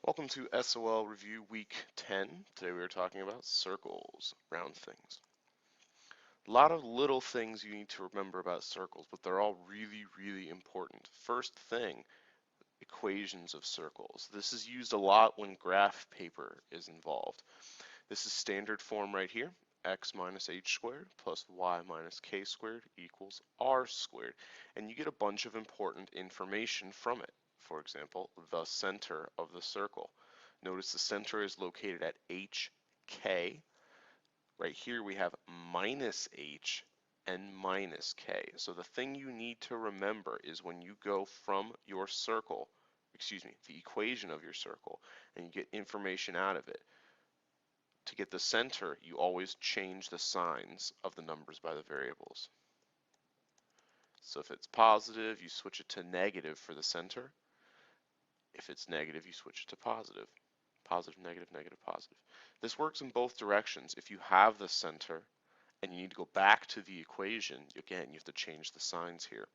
Welcome to SOL Review Week 10. Today we are talking about circles, round things. A lot of little things you need to remember about circles, but they're all really, really important. First thing, equations of circles. This is used a lot when graph paper is involved. This is standard form right here. X minus h squared plus y minus k squared equals r squared. And you get a bunch of important information from it. For example, the center of the circle. Notice the center is located at HK. Right here we have minus H and minus K. So the thing you need to remember is when you go from your circle, the equation of your circle, and you get information out of it, to get the center, you always change the signs of the numbers by the variables. So if it's positive, you switch it to negative for the center. If it's negative, you switch it to positive. Positive, negative, negative, positive. This works in both directions. If you have the center and you need to go back to the equation, again, you have to change the signs here.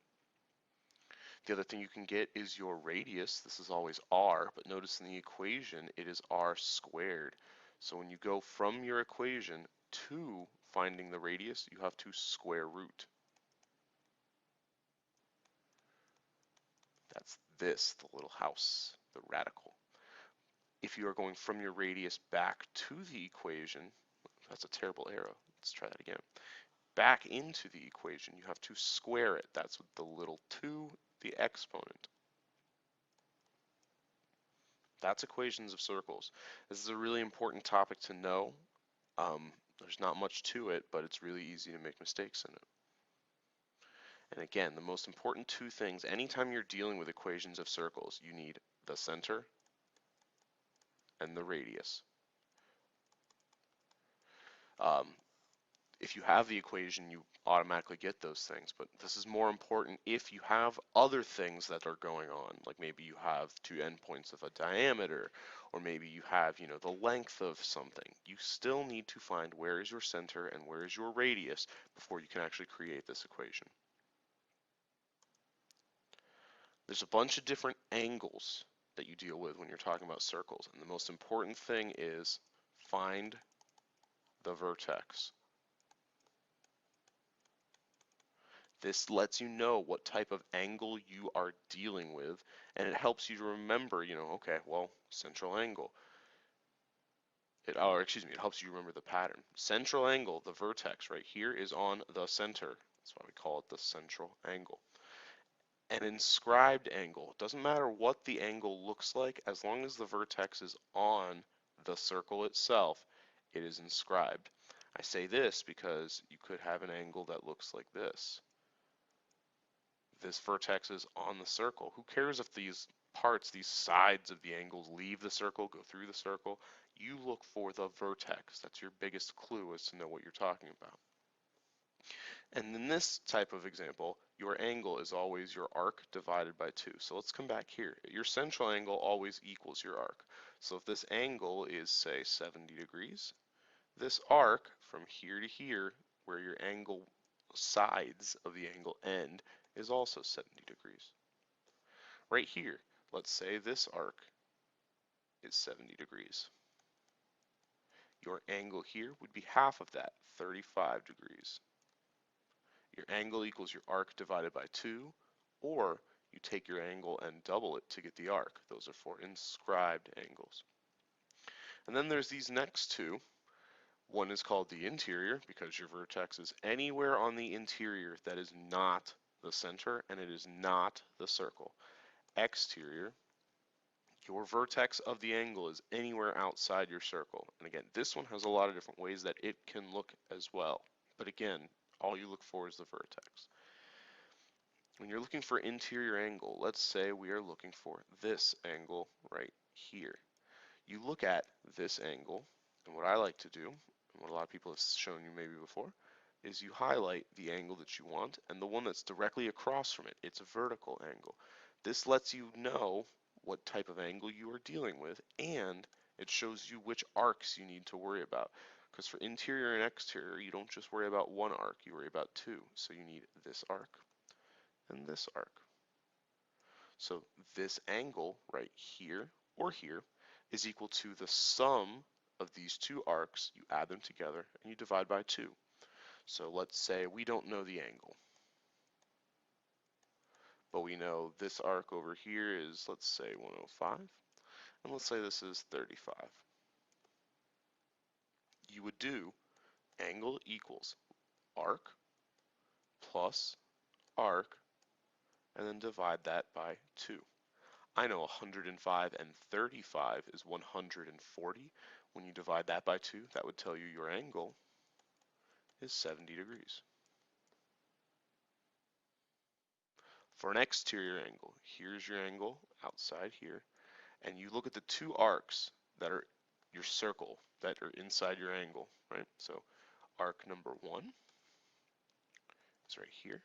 The other thing you can get is your radius. This is always r, but notice in the equation it is r squared. So when you go from your equation to finding the radius, you have to square root. That's this, the little house, the radical. If you are going from your radius back to the equation, that's a terrible arrow. Let's try that again. Back into the equation, you have to square it. That's with the little 2, the exponent. That's equations of circles. This is a really important topic to know. There's not much to it, but it's really easy to make mistakes in it. And again, the most important two things, anytime you're dealing with equations of circles, you need the center and the radius. If you have the equation, you automatically get those things, but this is more important if you have other things that are going on, like maybe you have two endpoints of a diameter, or maybe you have, the length of something. You still need to find where is your center and where is your radius before you can actually create this equation. There's a bunch of different angles that you deal with when you're talking about circles, and the most important thing is find the vertex. This lets you know what type of angle you are dealing with, and it helps you to remember, okay, well, central angle. It helps you remember the pattern. Central angle, the vertex right here, is on the center. That's why we call it the central angle. An inscribed angle, doesn't matter what the angle looks like, as long as the vertex is on the circle itself, it is inscribed. I say this because you could have an angle that looks like this. This vertex is on the circle. Who cares if these parts, these sides of the angles leave the circle, go through the circle? You look for the vertex. That's your biggest clue as to know what you're talking about. And in this type of example, your angle is always your arc divided by 2. So let's come back here. Your central angle always equals your arc. So if this angle is, say, 70 degrees, this arc from here to here, where your angle sides of the angle end, is also 70 degrees. Right here, let's say this arc is 70 degrees. Your angle here would be half of that, 35 degrees. Your angle equals your arc divided by 2, or you take your angle and double it to get the arc. Those are for inscribed angles. And then there's these next two. One is called the interior, because your vertex is anywhere on the interior that is not the center, and it is not the circle. Exterior, your vertex of the angle is anywhere outside your circle. And again, this one has a lot of different ways that it can look as well. But again, all you look for is the vertex. When you're looking for interior angle, let's say we are looking for this angle right here. You look at this angle, and what I like to do, and what a lot of people have shown you maybe before, is you highlight the angle that you want and the one that's directly across from it. It's a vertical angle. This lets you know what type of angle you are dealing with, and it shows you which arcs you need to worry about. Because for interior and exterior, you don't just worry about one arc, you worry about two. So you need this arc and this arc. So this angle right here or here, is equal to the sum of these two arcs. You add them together and you divide by 2. So let's say we don't know the angle, but we know this arc over here is, let's say, 105, and let's say this is 35. You would do angle equals arc plus arc, and then divide that by 2. I know 105 and 35 is 140. When you divide that by 2, that would tell you your angle is 70 degrees. For an exterior angle, here's your angle outside here, and you look at the two arcs that are your circle that are inside your angle, right? So arc number 1 is right here.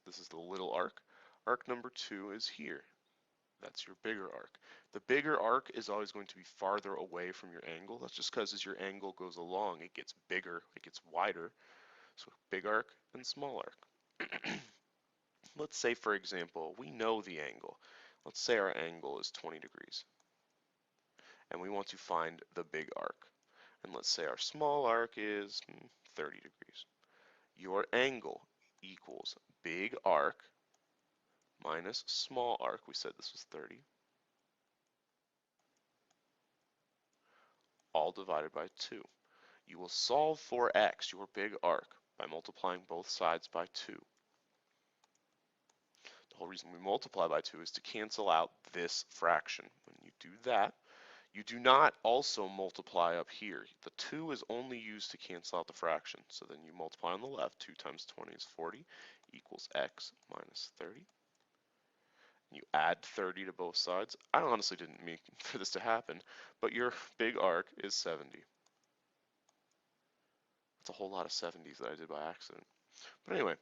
This is the little arc. Arc number 2 is here. That's your bigger arc. The bigger arc is always going to be farther away from your angle. That's just because as your angle goes along, it gets bigger, it gets wider. So big arc and small arc. Let's say, for example, we know the angle. Let's say our angle is 20 degrees. And we want to find the big arc. And let's say our small arc is 30 degrees. Your angle equals big arc minus small arc. We said this was 30. All divided by 2. You will solve for x, your big arc, by multiplying both sides by 2. The whole reason we multiply by 2 is to cancel out this fraction. When you do that, you do not also multiply up here. The 2 is only used to cancel out the fraction. So then you multiply on the left. 2 times 20 is 40 equals x minus 30. You add 30 to both sides. I honestly didn't mean for this to happen, but your big arc is 70. That's a whole lot of 70s that I did by accident. But anyway,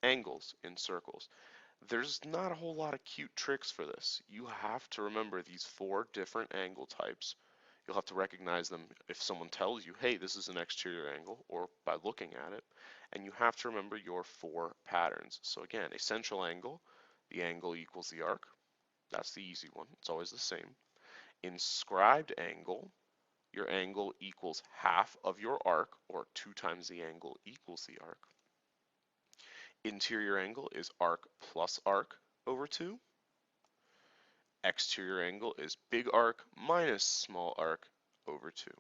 angles in circles. There's not a whole lot of cute tricks for this. You have to remember these 4 different angle types. You'll have to recognize them if someone tells you, hey, this is an exterior angle, or by looking at it. And you have to remember your 4 patterns. So again, a central angle, the angle equals the arc. That's the easy one. It's always the same. Inscribed angle, your angle equals half of your arc, or 2 times the angle equals the arc. Interior angle is arc plus arc over 2. Exterior angle is big arc minus small arc over 2.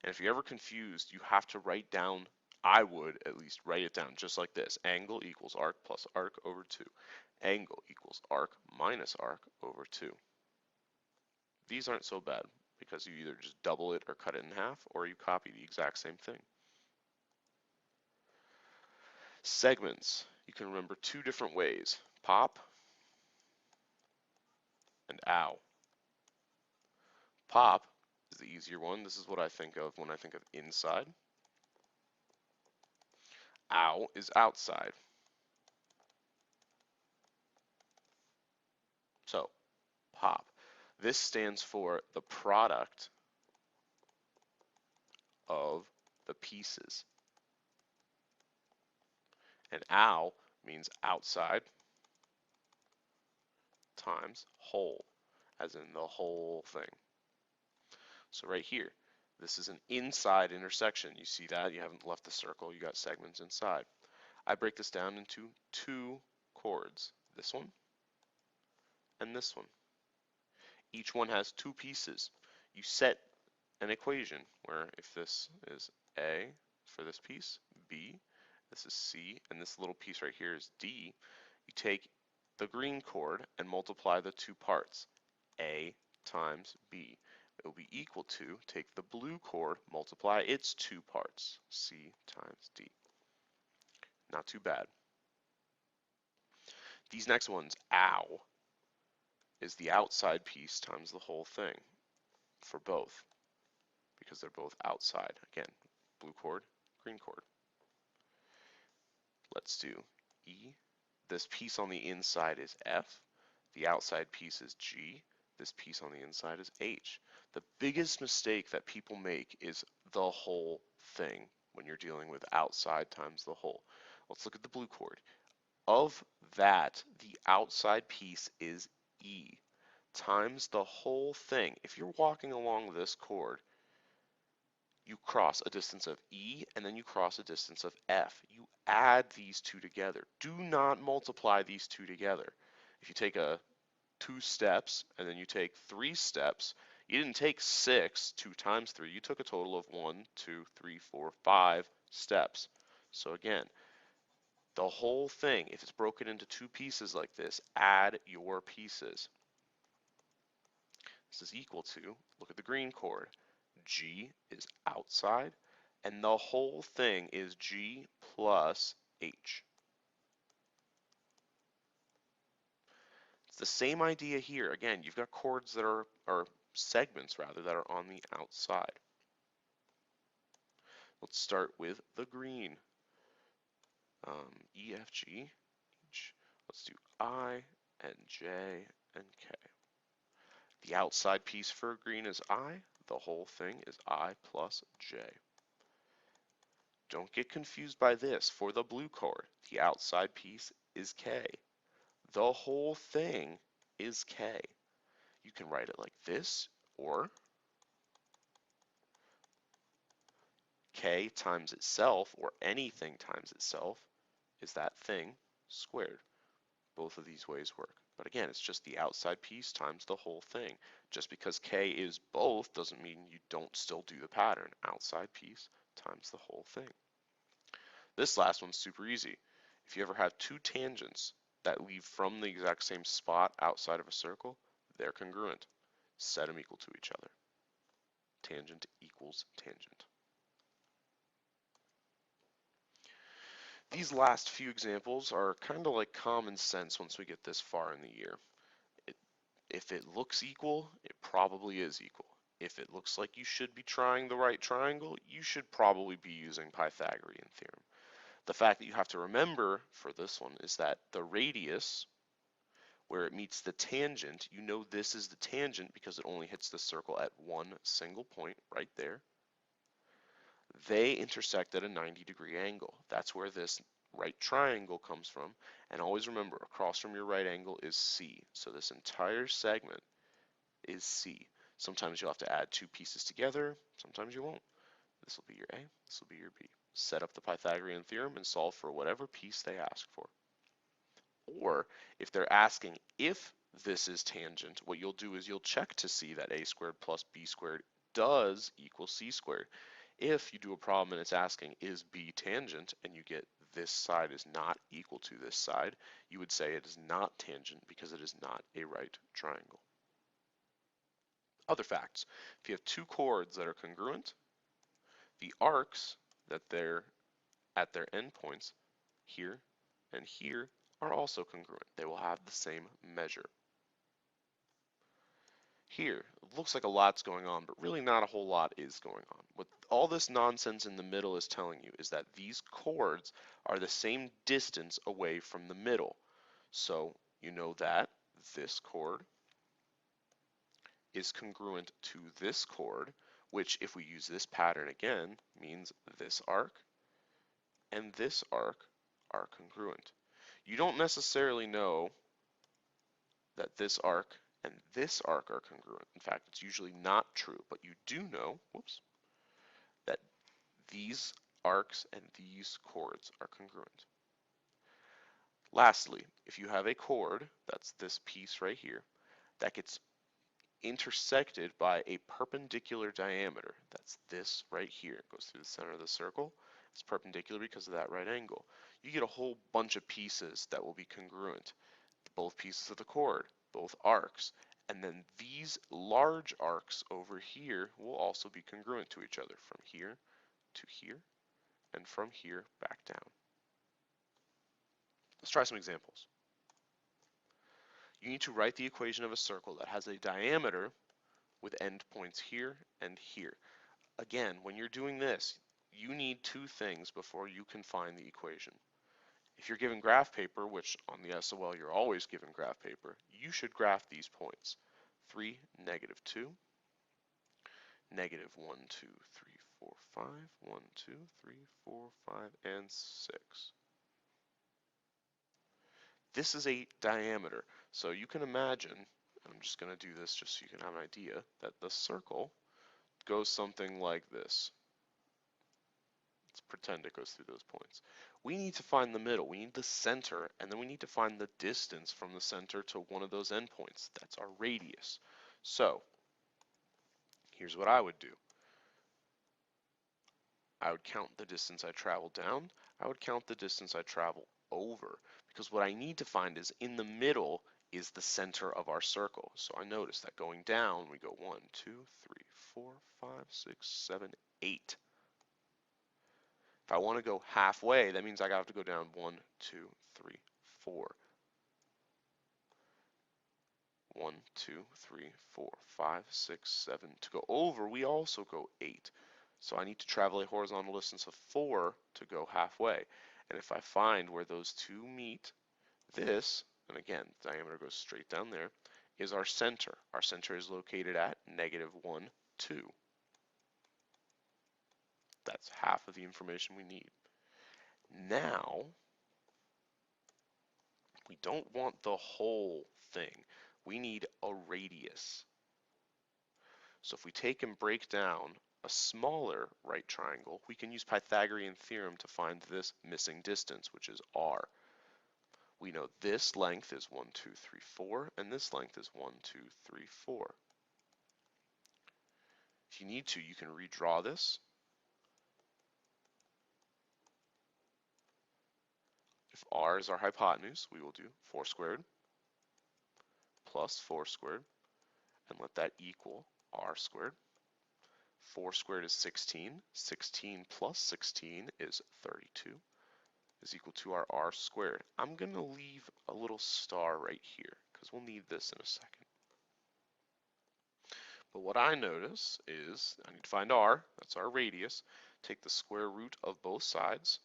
And if you're ever confused, you have to write down, I would at least write it down just like this. Angle equals arc plus arc over 2. Angle equals arc minus arc over 2. These aren't so bad because you either just double it or cut it in half, or you copy the exact same thing. Segments, you can remember 2 different ways, pop and ow. Pop is the easier one. This is what I think of when I think of inside. Ow is outside. So, pop. This stands for the product of the pieces. And ow means outside times whole, as in the whole thing. So right here, this is an inside intersection. You see that? You haven't left the circle. You got segments inside. I break this down into 2 chords. This one and this one. Each one has 2 pieces. You set an equation where if this is A for this piece, B, this is C, and this little piece right here is D, you take the green chord and multiply the 2 parts, A times B. It will be equal to, take the blue chord, multiply its 2 parts, C times D. Not too bad. These next ones, ow, is the outside piece times the whole thing for both, because they're both outside. Again, blue chord, green chord. Let's do E. This piece on the inside is F. The outside piece is G. This piece on the inside is H. The biggest mistake that people make is the whole thing when you're dealing with outside times the whole. Let's look at the blue chord. Of that, the outside piece is E. times the whole thing. If you're walking along this chord, you cross a distance of E and then you cross a distance of F. You add these two together. Do not multiply these two together. If you take 2 steps and then you take 3 steps, you didn't take 6, 2 times 3, you took a total of 1, 2, 3, 4, 5 steps. So again, the whole thing, if it's broken into 2 pieces like this, add your pieces. This is equal to, look at the green chord, G is outside, and the whole thing is G plus H. It's the same idea here. Again, you've got chords that are, or segments rather, that are on the outside. Let's start with the green. E, F, G, H. Let's do I and J and K. The outside piece for green is I. The whole thing is I plus J. Don't get confused by this. For the blue chord, the outside piece is K. The whole thing is K. You can write it like this, or K times itself, or anything times itself, is that thing squared. Both of these ways work. But again, it's just the outside piece times the whole thing. Just because K is both doesn't mean you don't still do the pattern. Outside piece times the whole thing. This last one's super easy. If you ever have 2 tangents that leave from the exact same spot outside of a circle, they're congruent. Set them equal to each other. Tangent equals tangent. These last few examples are kind of like common sense once we get this far in the year. If it looks equal, it probably is equal. If it looks like you should be trying the right triangle, you should probably be using Pythagorean theorem. The fact that you have to remember for this one is that the radius, where it meets the tangent, you know this is the tangent because it only hits the circle at one single point right there. They intersect at a 90-degree angle. That's where this right triangle comes from. And always remember, across from your right angle is C. So this entire segment is C. Sometimes you'll have to add 2 pieces together, sometimes you won't. This will be your A, this will be your B. Set up the Pythagorean theorem and solve for whatever piece they ask for. Or if they're asking if this is tangent, what you'll do is you'll check to see that A squared plus B squared does equal C squared. If you do a problem and it's asking is B tangent and you get this side is not equal to this side, you would say it is not tangent because it is not a right triangle. Other facts: if you have 2 chords that are congruent, the arcs that they're at their endpoints here and here are also congruent. They will have the same measure. Here, it looks like a lot's going on, but really not a whole lot is going on. What all this nonsense in the middle is telling you is that these chords are the same distance away from the middle. So you know that this chord is congruent to this chord, which if we use this pattern again, means this arc and this arc are congruent. You don't necessarily know that this arc and this arc are congruent. In fact, it's usually not true, but you do know, whoops, that these arcs and these chords are congruent. Lastly, if you have a chord, that's this piece right here, that gets intersected by a perpendicular diameter. That's this right here. It goes through the center of the circle. It's perpendicular because of that right angle. You get a whole bunch of pieces that will be congruent. Both pieces of the chord, both arcs, and then these large arcs over here will also be congruent to each other from here to here and from here back down. Let's try some examples. You need to write the equation of a circle that has a diameter with endpoints here and here. Again, when you're doing this, you need 2 things before you can find the equation. If you're given graph paper, which on the SOL you're always given graph paper, you should graph these points. 3, -2, -1, 2, 3, 4, 5, 1, 2, 3, 4, 5, and 6. This is a diameter, so you can imagine I'm just going to do this just so you can have an idea that the circle goes something like this. Let's pretend it goes through those points. We need to find the middle. We need the center, and then we need to find the distance from the center to one of those endpoints. That's our radius. So here's what I would do. I would count the distance I traveled down. I would count the distance I travel over, because what I need to find is in the middle is the center of our circle. So I notice that going down, we go 1, 2, 3, 4, 5, 6, 7, 8. If I want to go halfway, that means I have to go down 1, 2, 3, 4. 1, 2, 3, 4, 5, 6, 7. To go over, we also go 8. So I need to travel a horizontal distance of 4 to go halfway. And if I find where those two meet, this, and again, diameter goes straight down there, is our center. Our center is located at -1, 2. That's half of the information we need. Now, we don't want the whole thing. We need a radius. So if we take and break down a smaller right triangle, we can use Pythagorean theorem to find this missing distance, which is r. We know this length is 1, 2, 3, 4, and this length is 1, 2, 3, 4. If you need to, you can redraw this. If r is our hypotenuse, we will do 4 squared plus 4 squared, and let that equal r squared. 4 squared is 16. 16 plus 16 is 32, is equal to our r squared. I'm going to leave a little star right here because we'll need this in a second. But what I notice is I need to find r, that's our radius, take the square root of both sides.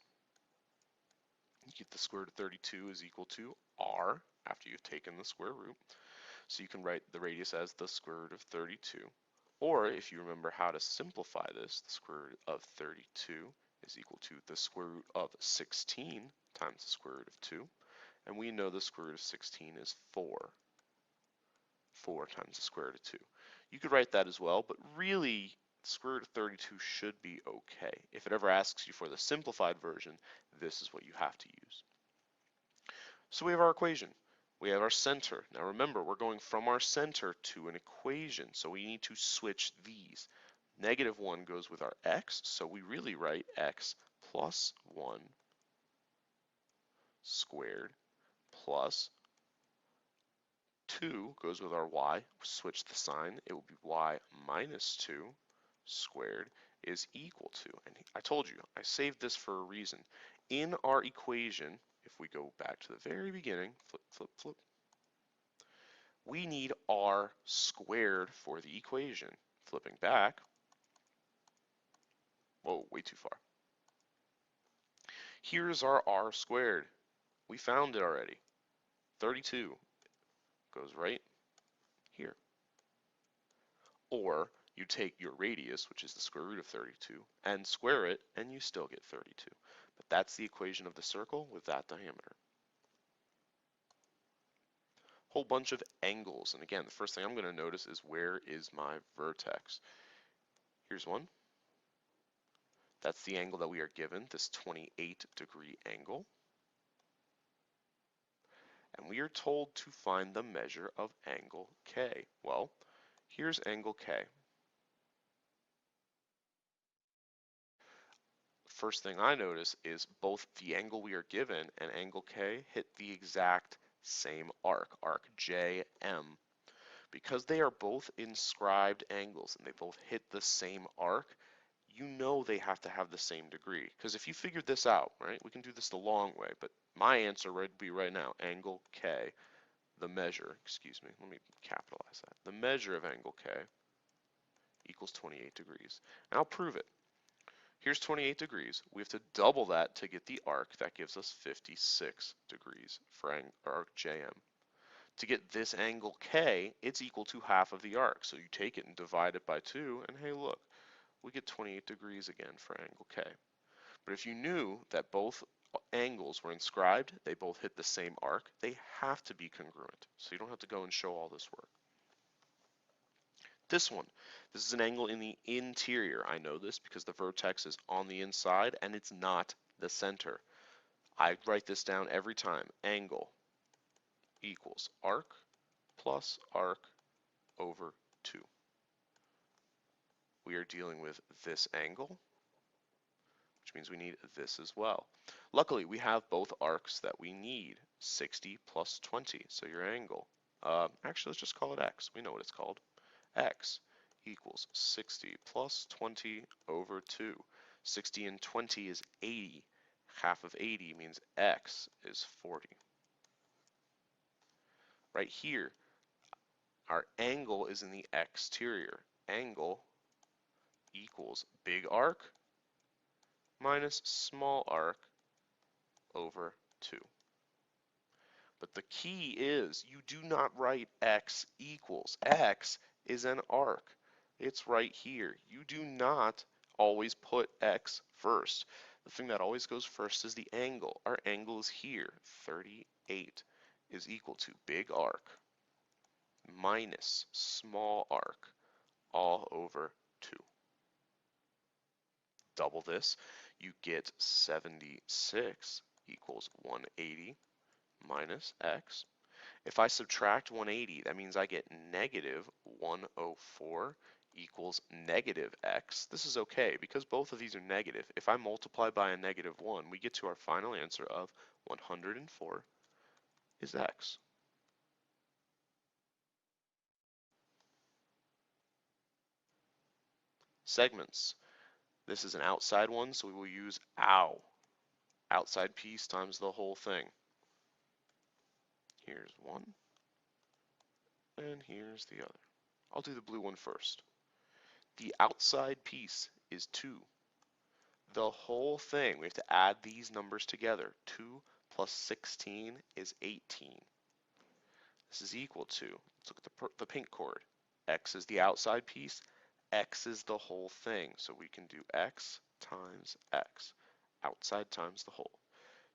You get the square root of 32 is equal to r after you've taken the square root. So you can write the radius as the square root of 32. Or if you remember how to simplify this, the square root of 32 is equal to the square root of 16 times the square root of 2. And we know the square root of 16 is 4. 4 times the square root of 2. You could write that as well, but really the square root of 32 should be okay. If it ever asks you for the simplified version, this is what you have to use. So we have our equation. We have our center. Now remember, we're going from our center to an equation, so we need to switch these. -1 goes with our x, so we really write x plus 1 squared plus 2 goes with our y. Switch the sign. It will be y minus 2 squared is equal to, and I told you, I saved this for a reason. In our equation, if we go back to the very beginning, flip, flip, flip, we need r squared for the equation. Flipping back, whoa, way too far. Here's our r squared. We found it already. 32 goes right here. Or you take your radius, which is the square root of 32, and square it, and you still get 32. But that's the equation of the circle with that diameter. Whole bunch of angles, and again, the first thing I'm going to notice is where is my vertex. Here's one. That's the angle that we are given, this 28-degree angle. And we are told to find the measure of angle K. Well, here's angle K. First thing I notice is both the angle we are given and angle K hit the exact same arc JM. Because they are both inscribed angles and they both hit the same arc, you know they have to have the same degree. Because if you figured this out, right, we can do this the long way, but my answer would be right now, angle K, the measure, excuse me, let me capitalize that. The measure of angle K equals 28 degrees. And I'll prove it. Here's 28 degrees. We have to double that to get the arc. That gives us 56 degrees for arc JM. To get this angle K, it's equal to half of the arc. So you take it and divide it by 2, and hey, look, we get 28 degrees again for angle K. But if you knew that both angles were inscribed, they both hit the same arc, they have to be congruent. So you don't have to go and show all this work. This one, this is an angle in the interior. I know this because the vertex is on the inside and it's not the center. I write this down every time. Angle equals arc plus arc over 2. We are dealing with this angle, which means we need this as well. Luckily, we have both arcs that we need, 60 plus 20. So your angle, actually let's just call it x. We know what it's called. X equals 60 plus 20 over 2. 60 and 20 is 80. Half of 80 means x is 40. Right here, our angle is in the exterior. Angle equals big arc minus small arc over 2. But the key is you do not write x equals. X is an arc. It's right here. You do not always put x first. The thing that always goes first is the angle. Our angle is here. 38 is equal to big arc minus small arc all over 2. Double this, you get 76 equals 180 minus x. If I subtract 180, that means I get negative 104 equals negative x. This is okay because both of these are negative. If I multiply by a negative 1, we get to our final answer of 104 is x. Segments. This is an outside one, so we will use ow. Outside piece times the whole thing. Here's one, and here's the other. I'll do the blue one first. The outside piece is 2. The whole thing, we have to add these numbers together. 2 plus 16 is 18. This is equal to, let's look at the pink chord. X is the outside piece, x is the whole thing. So we can do x times x, outside times the whole.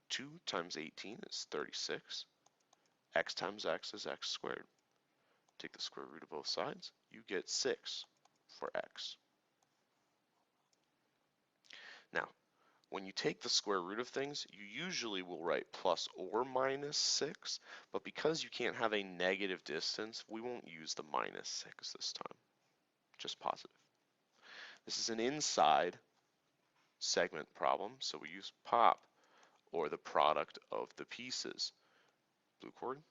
2 times 18 is 36. X times x is x squared. Take the square root of both sides, you get 6 for x. Now, when you take the square root of things, you usually will write plus or minus 6, but because you can't have a negative distance, we won't use the minus 6 this time, just positive. This is an inside segment problem, so we use pop, or the product of the pieces. Blue chord,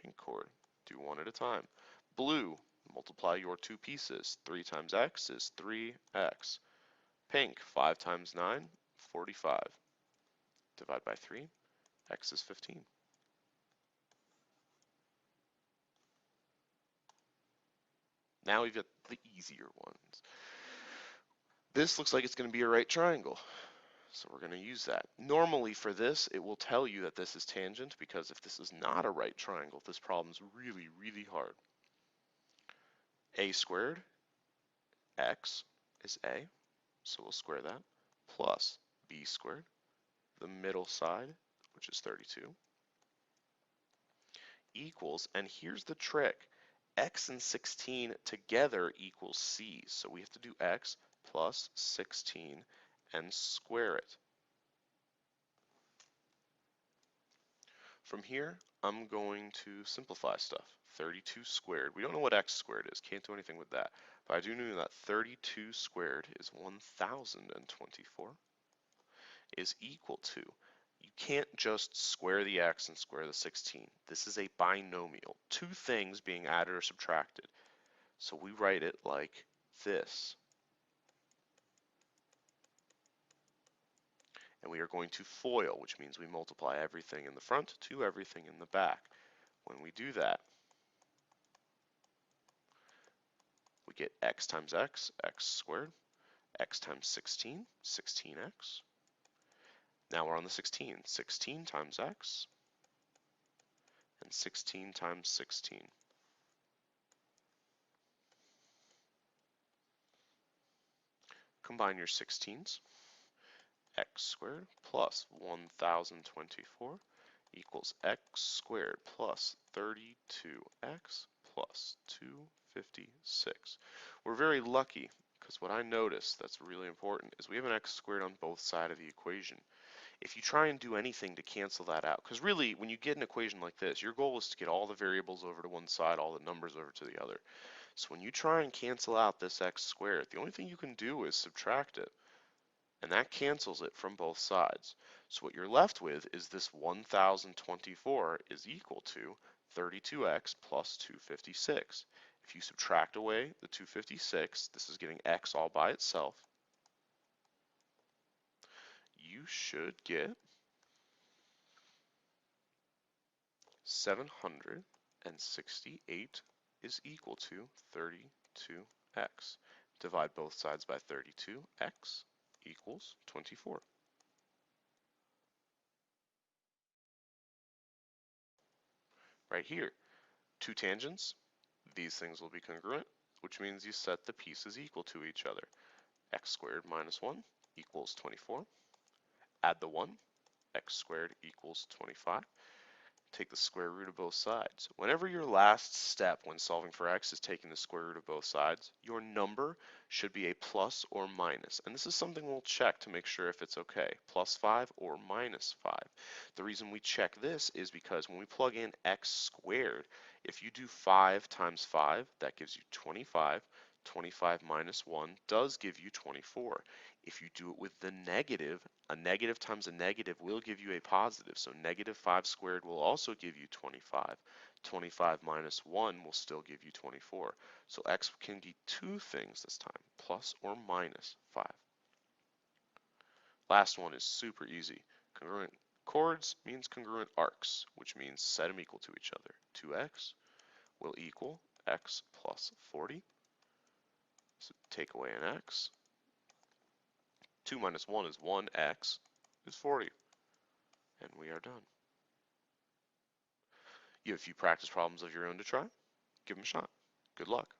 pink chord, do one at a time. Blue, multiply your two pieces. 3 times x is 3x. Pink, 5 times 9, 45. Divide by 3, x is 15. Now we've got the easier ones. This looks like it's going to be a right triangle, so we're going to use that. Normally for this, it will tell you that this is tangent, because if this is not a right triangle, this problem's really, really hard. A squared, x is a, so we'll square that, plus b squared, the middle side, which is 32, equals, and here's the trick, x and 16 together equals c, so we have to do x plus 16 and square it. From here, I'm going to simplify stuff. 32 squared, we don't know what x squared is, can't do anything with that, but I do know that 32 squared is 1024 is equal to, you can't just square the x and square the 16. This is a binomial, two things being added or subtracted. So we write it like this. And we are going to FOIL, which means we multiply everything in the front to everything in the back. When we do that, we get x times x, x squared, x times 16, 16x. Now we're on the 16, 16 times x, and 16 times 16. Combine your 16s. X squared plus 1024 equals x squared plus 32x plus 256. We're very lucky because what I noticed that's really important is we have an x squared on both sides of the equation. If you try and do anything to cancel that out, because really when you get an equation like this, your goal is to get all the variables over to one side, all the numbers over to the other. So when you try and cancel out this x squared, the only thing you can do is subtract it, and that cancels it from both sides. So what you're left with is this 1024 is equal to 32x plus 256. If you subtract away the 256, this is getting x all by itself, you should get 768 is equal to 32x. Divide both sides by 32, x equals 24. Right here, two tangents, these things will be congruent, which means you set the pieces equal to each other. X squared minus 1 equals 24. Add the 1, x squared equals 25. Take the square root of both sides. Whenever your last step when solving for x is taking the square root of both sides, your number should be a plus or minus. And this is something we'll check to make sure if it's okay. Plus 5 or minus 5. The reason we check this is because when we plug in x squared, if you do 5 times 5, that gives you 25. 25 minus 1 does give you 24. If you do it with the negative, a negative times a negative will give you a positive. So negative 5 squared will also give you 25. 25 minus 1 will still give you 24. So x can be two things this time, plus or minus 5. Last one is super easy. Congruent chords means congruent arcs, which means set them equal to each other. 2x will equal x plus 40. So take away an x. 2 minus 1 is 1, x is 40. And we are done. You have a few practice problems of your own to try. Give them a shot. Good luck.